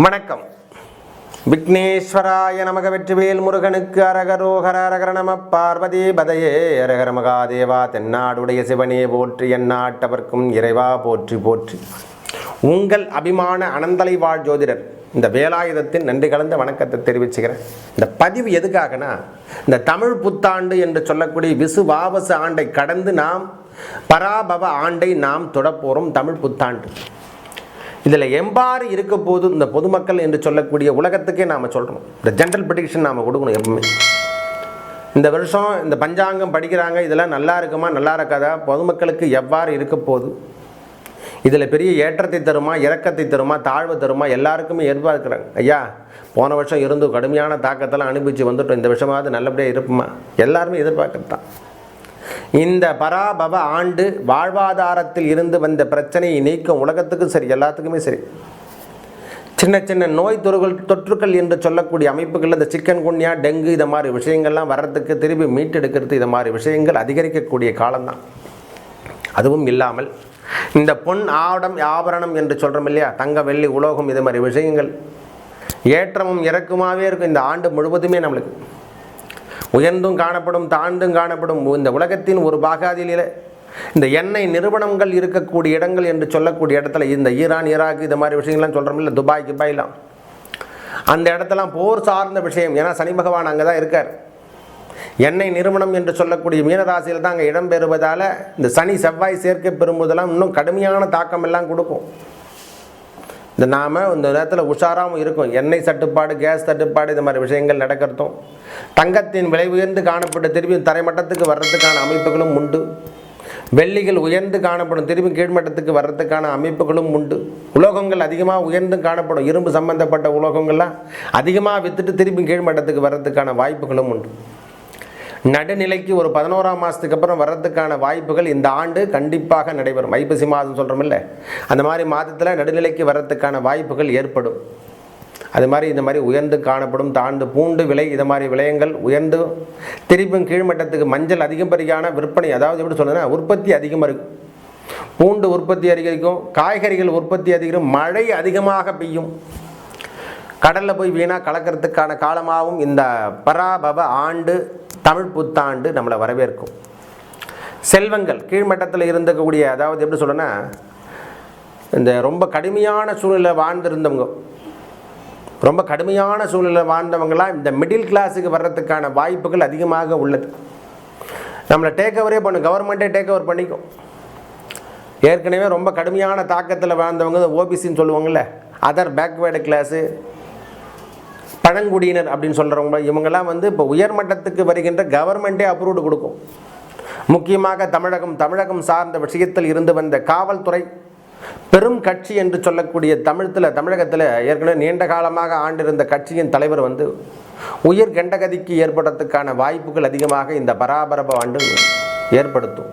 வணக்கம். விக்னேஸ்வராய நமக. வெற்றிவேல் முருகனுக்கு அரகரோகர. அரகர நம பார்வதி பதையே. அரகர மகாதேவா. தென்னாடுடைய சிவனே போற்றி. எந்நாட்டவர்க்கும் இறைவா போற்றி போற்றி. உங்கள் அபிமான அனந்தலை வாழ் ஜோதிடர் இந்த வேலாயுதத்தின் நன்றி கலந்த வணக்கத்தை தெரிவிச்சுக்கிறேன். இந்த பதிவு எதுக்காகனா, இந்த தமிழ் புத்தாண்டு என்று சொல்லக்கூடிய விசுவாவசு ஆண்டை கடந்து நாம் பராபவ ஆண்டை நாம் தொடப்போகிறோம். தமிழ் புத்தாண்டு இதில் எவ்வாறு இருக்க போது இந்த பொதுமக்கள் என்று சொல்லக்கூடிய உலகத்துக்கே நாம் சொல்கிறோம். இந்த ஜென்ரல் ப்ரெடிக்ஷன் நாம் கொடுக்கணும். எப்பவுமே இந்த வருஷம் இந்த பஞ்சாங்கம் படிக்கிறாங்க, இதெல்லாம் நல்லா இருக்குமா நல்லா இருக்காதா, பொதுமக்களுக்கு எவ்வாறு இருக்க போகுது, இதில் பெரிய ஏற்றத்தை தருமா இறக்கத்தை தருமா தாழ்வு தருமா, எல்லாருக்குமே எதிர்பார்க்குறாங்க. ஐயா போன வருஷம் இருந்து கடுமையான தாக்கத்தெல்லாம் அனுபவித்து வந்துட்டோம், இந்த வருஷமாவது நல்லபடியாக இருப்புமா, எல்லாருமே எதிர்பார்க்கறது தான். இந்த பராபவ ஆண்டு வாழ்வாதாரத்தில் இருந்து வந்த பிரச்சனையை நீக்கும். உலகத்துக்கும் சரி எல்லாத்துக்குமே சரி. சின்ன சின்ன நோய் தொற்றுக்கள் என்று சொல்லக்கூடிய அமைப்புகள், இந்த சிக்கன் குன்யா டெங்கு இதை மாதிரி விஷயங்கள்லாம் வர்றதுக்கு திரும்பி மீட்டெடுக்கிறது, இதை மாதிரி விஷயங்கள் அதிகரிக்கக்கூடிய காலம்தான். அதுவும் இல்லாமல் இந்த பொன் ஆபரணம் என்று சொல்கிறோம் இல்லையா, தங்க வெள்ளி உலோகம் இது மாதிரி விஷயங்கள் ஏற்றமும் இறக்குமாவே இருக்கும். இந்த ஆண்டு முழுவதுமே நம்மளுக்கு உயர்ந்தும் காணப்படும் தாழ்ந்தும் காணப்படும். இந்த உலகத்தின் ஒரு பாகாதியில் இந்த எண்ணெய் நிறுவனங்கள் இருக்கக்கூடிய இடங்கள் என்று சொல்லக்கூடிய இடத்துல இந்த ஈரான் ஈராக் இது மாதிரி விஷயங்கள்லாம் சொல்கிறோம் இல்லை, துபாய் கிபாய்லாம் அந்த இடத்தெல்லாம் போர் சார்ந்த விஷயம். ஏன்னா சனி பகவான் அங்கே தான் இருக்கார். எண்ணெய் நிறுவனம் என்று சொல்லக்கூடிய மீனராசியில் தான் அங்கே இடம்பெறுவதால் இந்த சனி செவ்வாய் சேர்க்கை பெறும்போதெல்லாம் இன்னும் கடுமையான தாக்கம் எல்லாம் கொடுக்கும். இந்த நாம் இந்த நேரத்தில் உஷாராகவும் இருக்கும். எண்ணெய் தட்டுப்பாடு கேஸ் தட்டுப்பாடு இது மாதிரி விஷயங்கள் நடக்கிறதும், தங்கத்தின் விலை உயர்ந்து காணப்பட்டு திரும்பி தரைமட்டத்துக்கு வர்றதுக்கான அமைப்புகளும் உண்டு. வெள்ளிகள் உயர்ந்து காணப்படும் திரும்பி கீழ்மட்டத்துக்கு வர்றதுக்கான அமைப்புகளும் உண்டு. உலோகங்கள் அதிகமாக உயர்ந்து காணப்படும். இரும்பு சம்பந்தப்பட்ட உலோகங்கள்லாம் அதிகமாக விற்றுட்டு திரும்பி கீழ்மட்டத்துக்கு வர்றதுக்கான வாய்ப்புகளும் உண்டு. நடுநிலைக்கு ஒரு 11ஆம் மாதத்துக்கு அப்புறம் வர்றதுக்கான வாய்ப்புகள் இந்த ஆண்டு கண்டிப்பாக நடைபெறும். ஐப்பசி மாதம் சொல்கிறோம் இல்லை, அந்த மாதிரி மாதத்தில் நடுநிலைக்கு வர்றதுக்கான வாய்ப்புகள் ஏற்படும். அது மாதிரி இந்த மாதிரி உயர்ந்து காணப்படும். தாழ்ந்து பூண்டு விலை இது மாதிரி விலையங்கள் உயர்ந்து திரும்பும் கீழ்மட்டத்துக்கு மஞ்சள் அதிகப்படியான விற்பனை, அதாவது எப்படி சொல்லுன்னா உற்பத்தி அதிகமாக இருக்கும். பூண்டு உற்பத்தி அதிகரிக்கும், காய்கறிகள் உற்பத்தி அதிகரிக்கும், மழை அதிகமாக பெய்யும், கடலில் போய் வீணாக கலக்கிறதுக்கான காலமாகவும் இந்த பராபவ ஆண்டு தமிழ் புத்தாண்டு நம்மளை வரவேற்கும். செல்வங்கள் கீழ்மட்டத்தில் இருந்தக்கூடிய, அதாவது எப்படி சொல்லணும்னா இந்த ரொம்ப கடுமையான சூழ்நிலை வாழ்ந்திருந்தவங்க, ரொம்ப கடுமையான சூழ்நிலை வாழ்ந்தவங்களாம் இந்த மிடில் கிளாஸுக்கு வர்றதுக்கான வாய்ப்புகள் அதிகமாக உள்ளது. நம்மளை டேக் ஓவரே பண்ணும், கவர்மெண்ட்டே டேக் ஓவர் பண்ணிக்கும். ஏற்கனவே ரொம்ப கடுமையான தாக்கத்தில் வாழ்ந்தவங்க ஓபிசின்னு சொல்லுவாங்கள்ல, அதர் பேக்வேர்டு கிளாஸு பழங்குடியினர் அப்படின்னு சொல்கிறவங்க, இவங்கெல்லாம் இப்போ உயர்மட்டத்துக்கு வருகின்ற கவர்மெண்ட்டே அப்ரூவ்டு கொடுக்கும். முக்கியமாக தமிழகம் சார்ந்த விஷயத்தில் இருந்து வந்த காவல்துறை பெரும் கட்சி என்று சொல்லக்கூடிய தமிழகத்தில் ஏற்கனவே நீண்ட காலமாக ஆண்டிருந்த கட்சியின் தலைவர் உயிர் கண்டகதிக்கு ஏற்படுறதுக்கான வாய்ப்புகள் அதிகமாக இந்த பராபரப ஆண்டு ஏற்படுத்தும்.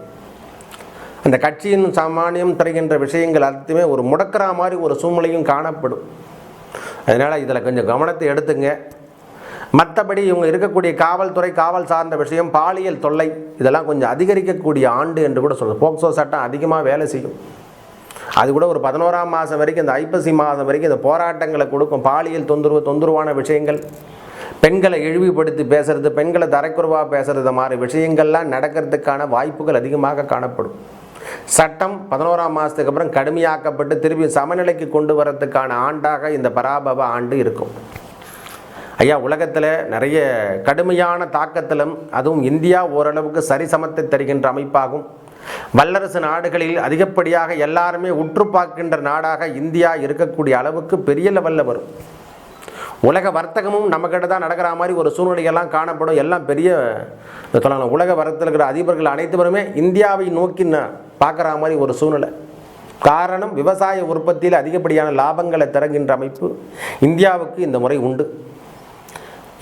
அந்த கட்சியின் சாமானியம் தருகின்ற விஷயங்கள் அனைத்துமே ஒரு முடக்கிற மாதிரி ஒரு சூழ்நிலையும் காணப்படும். அதனால் இதில் கொஞ்சம் கவனத்தை எடுத்துங்க. மற்றபடி இவங்க இருக்கக்கூடிய காவல்துறை காவல் சார்ந்த விஷயம், பாலியல் தொல்லை இதெல்லாம் கொஞ்சம் அதிகரிக்கக்கூடிய ஆண்டு என்று கூட சொல்லுங்கள். போக்சோ சட்டம் அதிகமாக வேலை செய்யும். அது கூட ஒரு 11ஆம் மாதம் வரைக்கும், இந்த ஐப்பசி மாதம் வரைக்கும் இந்த போராட்டங்களை கொடுக்கும். பாலியல் தொந்தரவான விஷயங்கள், பெண்களை இழிவுபடுத்தி பேசுறது, பெண்களை தரைக்குறைவாக பேசுறது மாதிரி விஷயங்கள்லாம் நடக்கிறதுக்கான வாய்ப்புகள் அதிகமாக காணப்படும். சட்டம் 11ஆம் மாதத்துக்கு அப்புறம் கடுமையாக்கப்பட்டு திரும்பி சமநிலைக்கு கொண்டு வரதுக்கான ஆண்டாக இந்த பராபவ ஆண்டு இருக்கும். ஐயா உலகத்தில் நிறைய கடுமையான தாக்கத்திலும், அதுவும் இந்தியா ஓரளவுக்கு சரிசமத்தை தருகின்ற அமைப்பாகும். வல்லரசு நாடுகளில் அதிகப்படியாக எல்லாருமே உற்று பார்க்கின்ற நாடாக இந்தியா இருக்கக்கூடிய அளவுக்கு பெரிய லெவலில் வரும். உலக வர்த்தகமும் நம்மக்கிட்ட தான் நடக்கிற மாதிரி ஒரு சூழ்நிலையெல்லாம் காணப்படும். எல்லாம் பெரிய சொல்லலாம், உலக வர்த்தகத்தில் இருக்கிற அதிபர்கள் அனைத்துமே இந்தியாவை நோக்கி பார்க்குற மாதிரி ஒரு சூழ்நிலை. காரணம், விவசாய உற்பத்தியில் அதிகப்படியான லாபங்களை தருகின்ற அமைப்பு இந்தியாவுக்கு இந்த முறை உண்டு.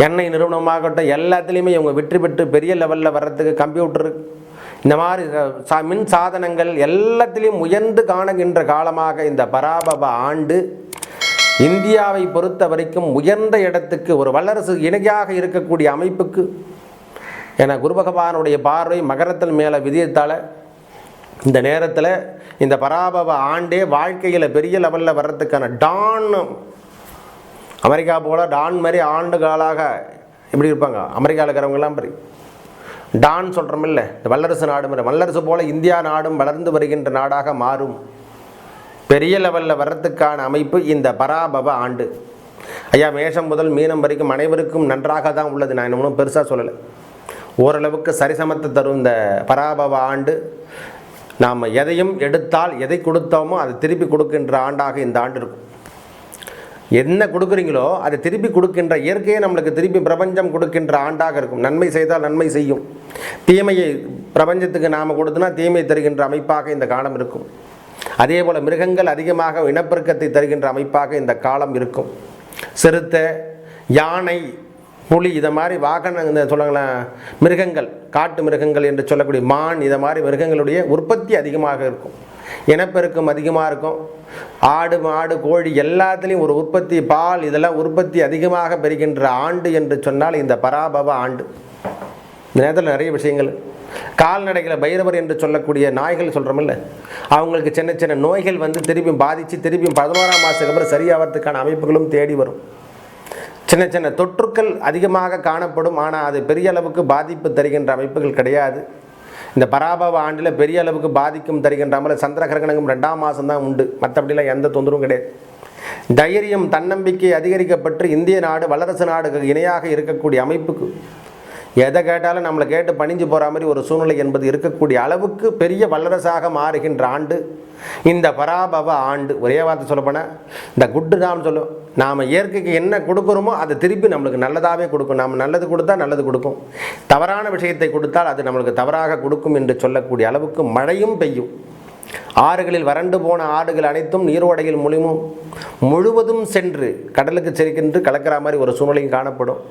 எண்ணெய் நிறுவனமாகட்டும் எல்லாத்துலேயுமே இவங்க வெற்றி பெற்று பெரிய லெவலில் வர்றதுக்கு கம்ப்யூட்டரு இந்த மாதிரி மின் சாதனங்கள் எல்லாத்திலையும் உயர்ந்து காணுகின்ற காலமாக இந்த பராபவ ஆண்டு இந்தியாவை பொறுத்த வரைக்கும் உயர்ந்த இடத்துக்கு ஒரு வல்லரசு இணையாக இருக்கக்கூடிய அமைப்புக்கு. ஏன்னா குரு பகவானுடைய பார்வை மகரத்தில் மேலே விதியத்தால் இந்த நேரத்தில் இந்த பராபவ ஆண்டே வாழ்க்கையில் பெரிய லெவலில் வர்றதுக்கான டான் அமெரிக்கா போல் டான் மாதிரி ஆண்டு காலாக எப்படி இருப்பாங்க அமெரிக்காவில் இருக்கிறவங்கெல்லாம் பரி டான் சொல்கிறோமில்ல, இந்த வல்லரசு நாடு மாதிரி வல்லரசு போல் இந்தியா நாடும் வளர்ந்து வருகின்ற நாடாக மாறும். பெரிய லெவலில் வர்றதுக்கான அமைப்பு இந்த பராபவ ஆண்டு. ஐயா, மேஷம் முதல் மீனம் வரைக்கும் அனைவருக்கும் நன்றாக தான் உள்ளது. நான் இன்னும் பெருசாக சொல்லலை, ஓரளவுக்கு சரிசமத்தை தரும் இந்த பராபவ ஆண்டு. நாம் எதையும் எடுத்தால் எதை கொடுத்தோமோ அதை திருப்பி கொடுக்கின்ற ஆண்டாக இந்த ஆண்டு இருக்கும். என்ன கொடுக்குறீங்களோ அதை திருப்பி கொடுக்கின்ற இயற்கையை நம்மளுக்கு திருப்பி பிரபஞ்சம் கொடுக்கின்ற ஆண்டாக இருக்கும். நன்மை செய்தால் நன்மை செய்யும், தீமையை பிரபஞ்சத்துக்கு நாம் கொடுத்தனா தீமை தருகின்ற அமைப்பாக இந்த காலம் இருக்கும். அதே போல் மிருகங்கள் அதிகமாக இனப்பெருக்கத்தை தருகின்ற அமைப்பாக இந்த காலம் இருக்கும். சிறுத்தை, யானை, புலி இதை மாதிரி வாகன சொல்லுங்களேன் மிருகங்கள், காட்டு மிருகங்கள் என்று சொல்லக்கூடிய மான், இதை மாதிரி மிருகங்களுடைய உற்பத்தி அதிகமாக இருக்கும், இனப்பெருக்கம் அதிகமாக இருக்கும். ஆடு, மாடு, கோழி எல்லாத்துலேயும் ஒரு உற்பத்தி, பால் இதெல்லாம் உற்பத்தி அதிகமாக பெறுகின்ற ஆண்டு என்று சொன்னால் இந்த பராபவ ஆண்டு. இந்த நேரத்தில் நிறைய விஷயங்கள், கால்நடைகளை பைரவர் என்று சொல்லக்கூடிய நாய்கள் சொல்கிறோமில்ல, அவங்களுக்கு சின்ன சின்ன நோய்கள் வந்து திருப்பியும் பாதித்து திருப்பியும் 11ஆம் மாதத்துக்கு அப்புறம் சரியாகிறதுக்கான அமைப்புகளும் தேடி வரும். சின்ன சின்ன தொற்றுக்கள் அதிகமாக காணப்படும், ஆனால் அது பெரிய அளவுக்கு பாதிப்பு தருகின்ற அமைப்புகள் கிடையாது. இந்த பராபவ ஆண்டில் பெரிய அளவுக்கு பாதிக்கும் தருகின்ற மாதிரி சந்திர கிரகணங்கும் 2ஆம் மாதம் தான் உண்டு, மற்றபடிலாம் எந்த தொந்தரவும் கிடையாது. தைரியம், தன்னம்பிக்கை அதிகரிக்கப்பட்டு இந்திய நாடு வல்லரசு நாடுகள் இணையாக இருக்கக்கூடிய அமைப்புக்கு எதை கேட்டாலும் நம்மளை கேட்டு பணிஞ்சு போகிற மாதிரி ஒரு சூழ்நிலை என்பது இருக்கக்கூடிய அளவுக்கு பெரிய வல்லரசாக மாறுகின்ற ஆண்டு இந்த பராபவ ஆண்டு. ஒரே வார்த்தை சொல்லப்போனால் இந்த குட்டு நாம் சொல்லும், நாம் இயற்கைக்கு என்ன கொடுக்குறோமோ அதை திருப்பி நம்மளுக்கு நல்லதாகவே கொடுக்கும். நாம் நல்லது கொடுத்தா நல்லது கொடுக்கும், தவறான விஷயத்தை கொடுத்தால் அது நம்மளுக்கு தவறாக கொடுக்கும் என்று சொல்லக்கூடிய அளவுக்கு மழையும் பெய்யும். ஆறுகளில் வறண்டு போன ஆடுகள் அனைத்தும் நீரோடையில் முழுவதும் சென்று கடலுக்கு செருக்கின்று கலக்கிற மாதிரி ஒரு சூழ்நிலையும் காணப்படும்.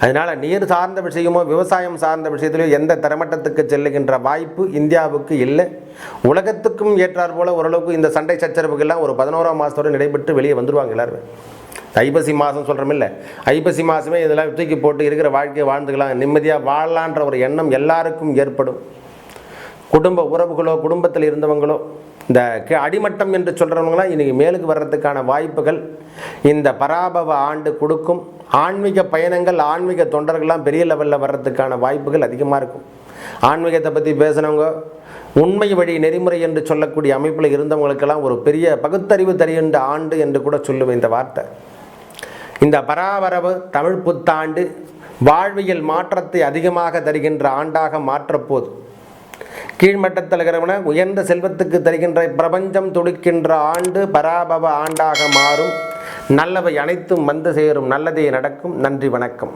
அதனால் நீர் சார்ந்த விஷயமோ விவசாயம் சார்ந்த விஷயத்திலோ எந்த தரமட்டத்துக்கு செல்லுகின்ற வாய்ப்பு இந்தியாவுக்கு இல்லை. உலகத்துக்கும் ஏற்றார் போல் ஓரளவுக்கு இந்த சண்டை சச்சரவுகள்லாம் ஒரு 11ஆம் மாதத்தோடு நடைபெற்று வெளியே வந்துடுவாங்க எல்லாருமே. ஐப்பசி மாதம் சொல்கிறோமில்ல, ஐப்பசி மாதமே இதெல்லாம் தூக்கி போட்டு இருக்கிற வாழ்க்கையை வாழ்ந்துக்கலாம், நிம்மதியாக வாழலான்ற ஒரு எண்ணம் எல்லாருக்கும் ஏற்படும். குடும்ப உறவுகளோ குடும்பத்தில் இருந்தவங்களோ இந்த அடிமட்டம் என்று சொல்கிறவங்களாம் இன்றைக்கி மேலுக்கு வர்றதுக்கான வாய்ப்புகள் இந்த பராபவ ஆண்டு கொடுக்கும். ஆன்மீக பயணங்கள், ஆன்மீக தொண்டர்கள்லாம் பெரிய லெவலில் வர்றதுக்கான வாய்ப்புகள் அதிகமாக இருக்கும். ஆன்மீகத்தை பற்றி பேசுனவங்க, உண்மை வழி நெறிமுறை என்று சொல்லக்கூடிய அமைப்பில் இருந்தவங்களுக்கெல்லாம் ஒரு பெரிய பகுத்தறிவு தருகின்ற ஆண்டு என்று கூட சொல்லுவேன் இந்த வார்த்தை. இந்த பராபரவு தமிழ் புத்தாண்டு வாழ்வியல் மாற்றத்தை அதிகமாக தருகின்ற ஆண்டாக மாற்றப்போது. கீழ்மட்டத்தில் இருக்கிறவன உயர்ந்த செல்வத்துக்கு தருகின்ற பிரபஞ்சம் துடிக்கின்ற ஆண்டு பராபவ ஆண்டாக மாறும். நல்லவை அனைத்தும் வந்து சேரும், நல்லதே நடக்கும். நன்றி, வணக்கம்.